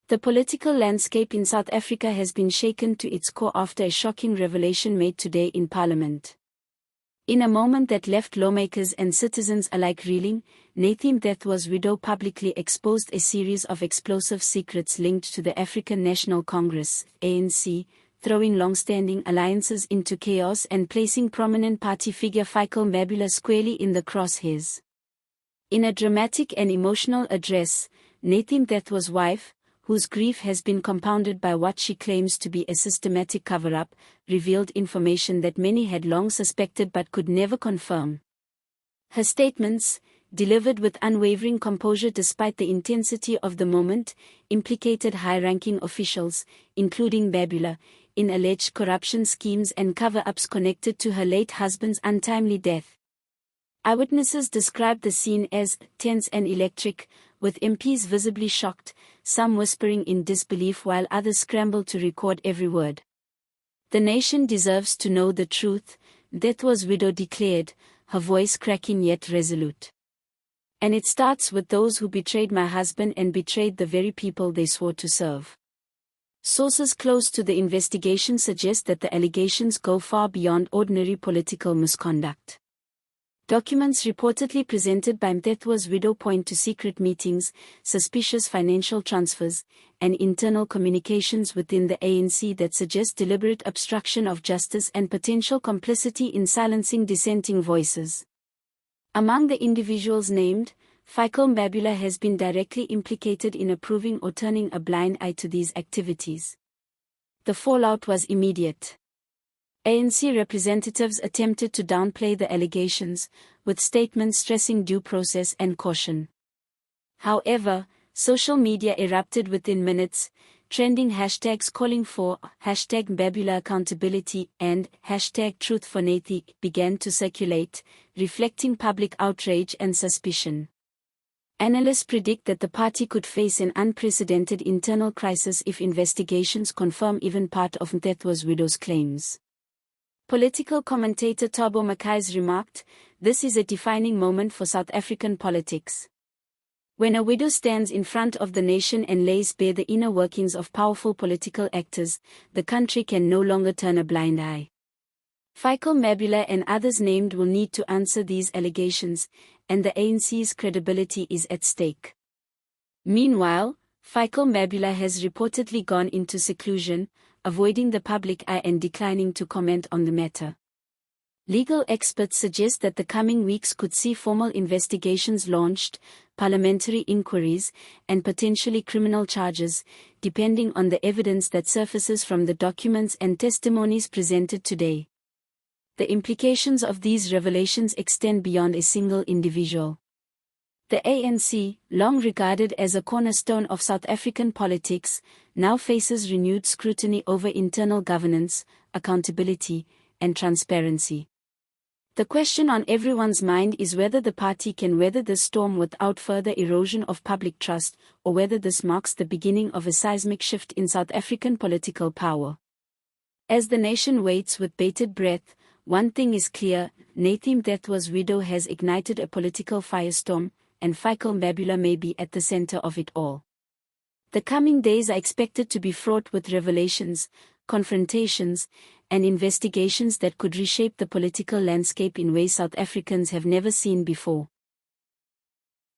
The political landscape in South Africa has been shaken to its core after a shocking revelation made today in Parliament. In a moment that left lawmakers and citizens alike reeling, Nathi Mthethwa's widow publicly exposed a series of explosive secrets linked to the African National Congress, ANC, throwing long-standing alliances into chaos and placing prominent party figure Fikile Mbabula squarely in the crosshairs. In a dramatic and emotional address, Nathi Mthethwa's wife, whose grief has been compounded by what she claims to be a systematic cover-up, revealed information that many had long suspected but could never confirm. Her statements, delivered with unwavering composure despite the intensity of the moment, implicated high-ranking officials, including Mbabula, in alleged corruption schemes and cover-ups connected to her late husband's untimely death. Eyewitnesses described the scene as tense and electric, with MPs visibly shocked, some whispering in disbelief while others scrambled to record every word. "The nation deserves to know the truth," Mthethwa's widow declared, her voice cracking yet resolute. "And it starts with those who betrayed my husband and betrayed the very people they swore to serve." Sources close to the investigation suggest that the allegations go far beyond ordinary political misconduct. Documents reportedly presented by Mthethwa's widow point to secret meetings, suspicious financial transfers, and internal communications within the ANC that suggest deliberate obstruction of justice and potential complicity in silencing dissenting voices. Among the individuals named, Fikile Mbabula has been directly implicated in approving or turning a blind eye to these activities. The fallout was immediate. ANC representatives attempted to downplay the allegations, with statements stressing due process and caution. However, social media erupted within minutes, trending hashtags calling for #Mbabula accountability and #Truth for Nathi began to circulate, reflecting public outrage and suspicion. Analysts predict that the party could face an unprecedented internal crisis if investigations confirm even part of Mthethwa's widow's claims. Political commentator Thabo Mackay's remarked, "This is a defining moment for South African politics. When a widow stands in front of the nation and lays bare the inner workings of powerful political actors, the country can no longer turn a blind eye." Fikile Mbabula and others named will need to answer these allegations, and the ANC's credibility is at stake. Meanwhile, Fikile Mbabula has reportedly gone into seclusion, avoiding the public eye and declining to comment on the matter. Legal experts suggest that the coming weeks could see formal investigations launched, parliamentary inquiries, and potentially criminal charges, depending on the evidence that surfaces from the documents and testimonies presented today. The implications of these revelations extend beyond a single individual. The ANC, long regarded as a cornerstone of South African politics, now faces renewed scrutiny over internal governance, accountability, and transparency. The question on everyone's mind is whether the party can weather this storm without further erosion of public trust, or whether this marks the beginning of a seismic shift in South African political power. As the nation waits with bated breath, one thing is clear: Nathi Mthethwa's widow has ignited a political firestorm, and Fikile Mbabula may be at the center of it all. The coming days are expected to be fraught with revelations, confrontations, and investigations that could reshape the political landscape in ways South Africans have never seen before.